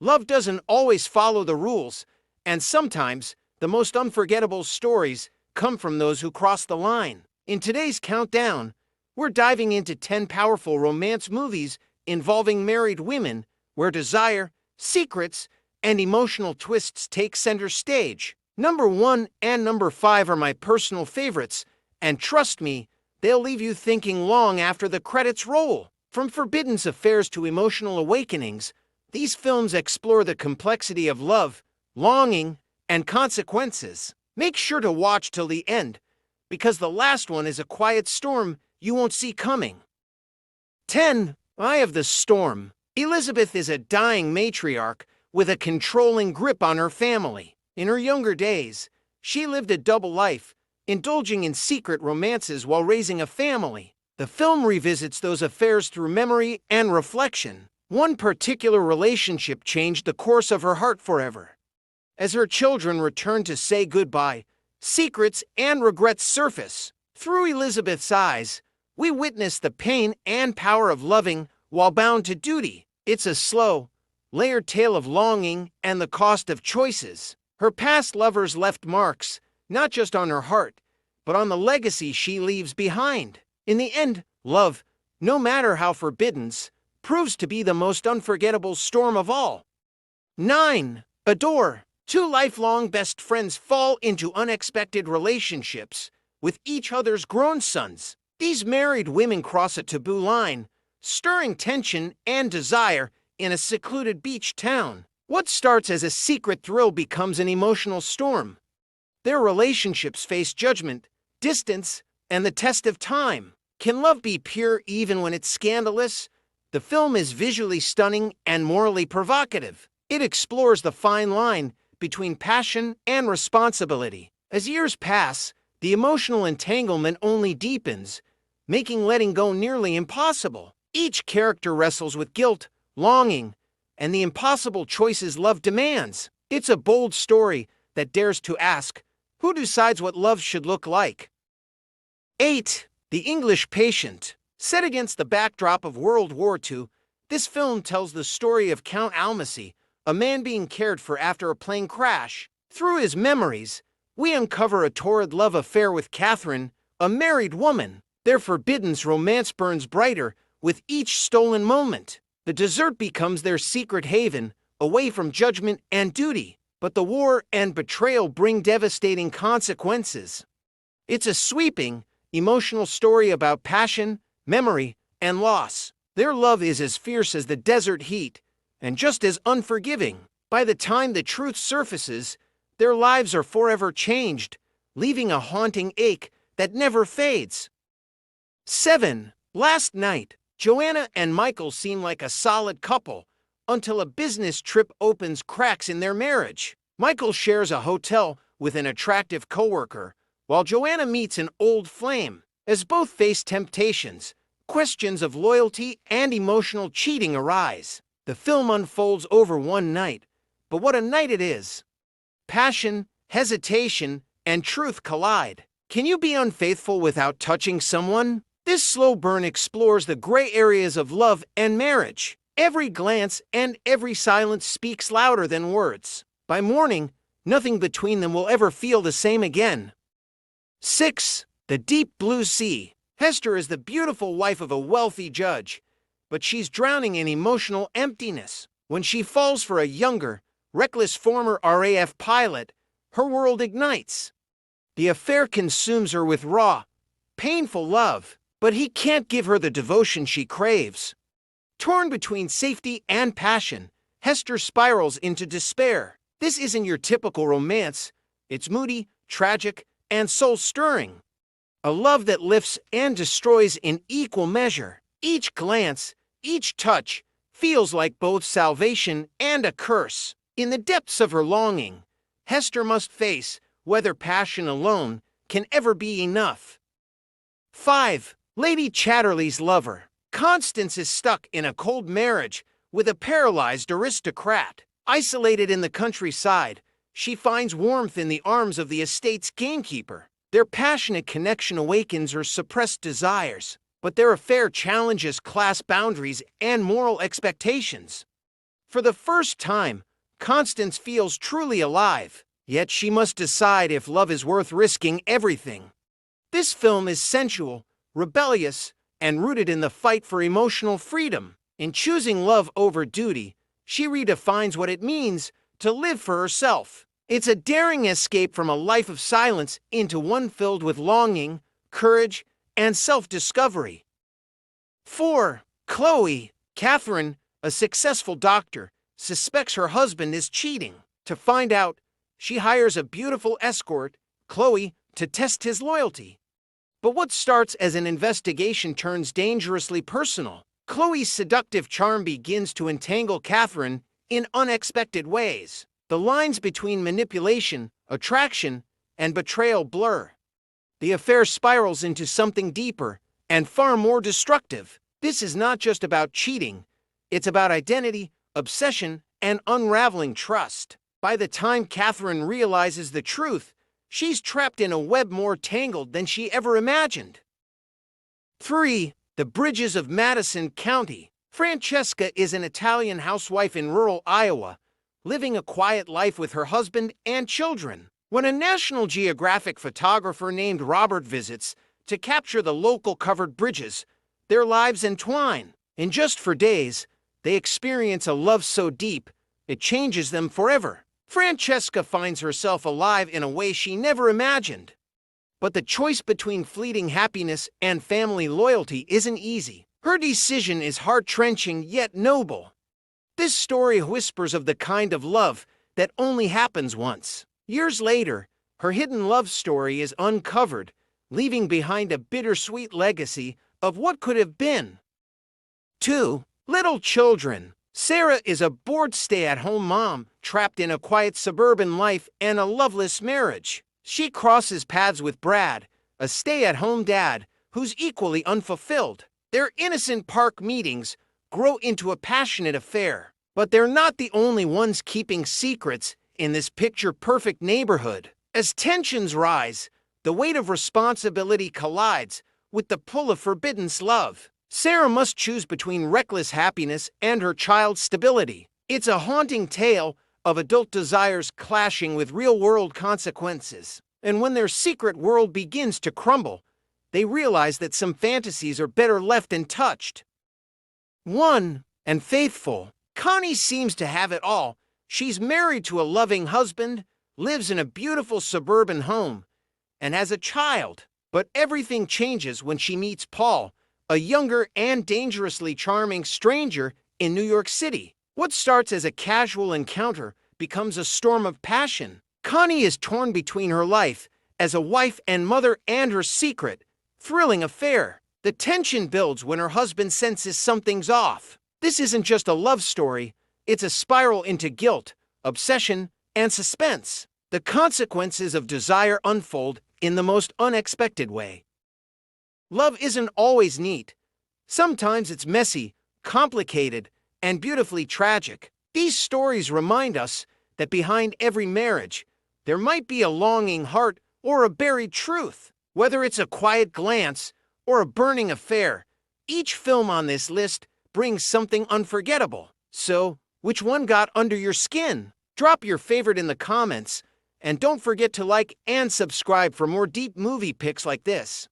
Love doesn't always follow the rules, and sometimes the most unforgettable stories come from those who cross the line. In today's countdown, we're diving into 10 powerful romance movies involving married women where desire, secrets, and emotional twists take center stage. Number 1 and number 5 are my personal favorites, and trust me, they'll leave you thinking long after the credits roll. From forbidden affairs to emotional awakenings, these films explore the complexity of love, longing, and consequences. Make sure to watch till the end, because the last one is a quiet storm you won't see coming. 10. Eye of the Storm. Elizabeth is a dying matriarch with a controlling grip on her family. In her younger days, she lived a double life, indulging in secret romances while raising a family. The film revisits those affairs through memory and reflection. One particular relationship changed the course of her heart forever. As her children returned to say goodbye, secrets and regrets surface. Through Elizabeth's eyes, we witness the pain and power of loving while bound to duty. It's a slow, layered tale of longing and the cost of choices. Her past lovers left marks, not just on her heart, but on the legacy she leaves behind. In the end, love, no matter how forbidden, proves to be the most unforgettable storm of all. 9. Adore. Two lifelong best friends fall into unexpected relationships with each other's grown sons. These married women cross a taboo line, stirring tension and desire in a secluded beach town. What starts as a secret thrill becomes an emotional storm. Their relationships face judgment, distance, and the test of time. Can love be pure even when it's scandalous? The film is visually stunning and morally provocative. It explores the fine line between passion and responsibility. As years pass, the emotional entanglement only deepens, making letting go nearly impossible. Each character wrestles with guilt, longing, and the impossible choices love demands. It's a bold story that dares to ask, who decides what love should look like? 8. The English Patient. Set against the backdrop of World War II, this film tells the story of Count Almacy, a man being cared for after a plane crash. Through his memories, we uncover a torrid love affair with Catherine, a married woman. Their forbidden romance burns brighter with each stolen moment. The desert becomes their secret haven, away from judgment and duty. But the war and betrayal bring devastating consequences. It's a sweeping, emotional story about passion, memory, and loss. Their love is as fierce as the desert heat, and just as unforgiving. By the time the truth surfaces, their lives are forever changed, leaving a haunting ache that never fades. 7. Last Night. Joanna and Michael seem like a solid couple until a business trip opens cracks in their marriage. Michael shares a hotel with an attractive coworker, while Joanna meets an old flame. As both face temptations, questions of loyalty and emotional cheating arise. The film unfolds over one night, but what a night it is! Passion, hesitation, and truth collide. Can you be unfaithful without touching someone? This slow burn explores the gray areas of love and marriage. Every glance and every silence speaks louder than words. By morning, nothing between them will ever feel the same again. 6. The Deep Blue Sea. Hester is the beautiful wife of a wealthy judge, but she's drowning in emotional emptiness. When she falls for a younger, reckless former RAF pilot, her world ignites. The affair consumes her with raw, painful love, but he can't give her the devotion she craves. Torn between safety and passion, Hester spirals into despair. This isn't your typical romance. It's moody, tragic, and soul-stirring. A love that lifts and destroys in equal measure. Each glance, each touch, feels like both salvation and a curse. In the depths of her longing, Hester must face whether passion alone can ever be enough. 5. Lady Chatterley's Lover. Constance is stuck in a cold marriage with a paralyzed aristocrat. Isolated in the countryside, she finds warmth in the arms of the estate's gamekeeper. Their passionate connection awakens her suppressed desires, but their affair challenges class boundaries and moral expectations. For the first time, Constance feels truly alive, yet she must decide if love is worth risking everything. This film is sensual, rebellious, and rooted in the fight for emotional freedom. In choosing love over duty, she redefines what it means to live for herself. It's a daring escape from a life of silence into one filled with longing, courage, and self-discovery. 4. Chloe. Catherine, a successful doctor, suspects her husband is cheating. To find out, she hires a beautiful escort, Chloe, to test his loyalty. But what starts as an investigation turns dangerously personal. Chloe's seductive charm begins to entangle Catherine in unexpected ways. The lines between manipulation, attraction, and betrayal blur. The affair spirals into something deeper and far more destructive. This is not just about cheating. It's about identity, obsession, and unraveling trust. By the time Catherine realizes the truth, she's trapped in a web more tangled than she ever imagined. 3. The Bridges of Madison County. Francesca is an Italian housewife in rural Iowa, living a quiet life with her husband and children. When a National Geographic photographer named Robert visits to capture the local covered bridges, their lives entwine. In just 4 days, they experience a love so deep, it changes them forever. Francesca finds herself alive in a way she never imagined. But the choice between fleeting happiness and family loyalty isn't easy. Her decision is heart-wrenching yet noble. This story whispers of the kind of love that only happens once. Years later, her hidden love story is uncovered, leaving behind a bittersweet legacy of what could have been. 2. Little Children. Sarah is a bored stay-at-home mom trapped in a quiet suburban life and a loveless marriage. She crosses paths with Brad, a stay-at-home dad who's equally unfulfilled. Their innocent park meetings grow into a passionate affair. But they're not the only ones keeping secrets in this picture-perfect neighborhood. As tensions rise, the weight of responsibility collides with the pull of forbidden love. Sarah must choose between reckless happiness and her child's stability. It's a haunting tale of adult desires clashing with real-world consequences. And when their secret world begins to crumble, they realize that some fantasies are better left untouched. 1. And Faithful. Connie seems to have it all. She's married to a loving husband, lives in a beautiful suburban home, and has a child. But everything changes when she meets Paul, a younger and dangerously charming stranger in New York City. What starts as a casual encounter becomes a storm of passion. Connie is torn between her life as a wife and mother and her secret, thrilling affair. The tension builds when her husband senses something's off. This isn't just a love story, it's a spiral into guilt, obsession, and suspense. The consequences of desire unfold in the most unexpected way. Love isn't always neat. Sometimes it's messy, complicated, and beautifully tragic. These stories remind us that behind every marriage, there might be a longing heart or a buried truth. Whether it's a quiet glance or a burning affair, each film on this list brings something unforgettable. So, which one got under your skin? Drop your favorite in the comments, and don't forget to like and subscribe for more deep movie picks like this.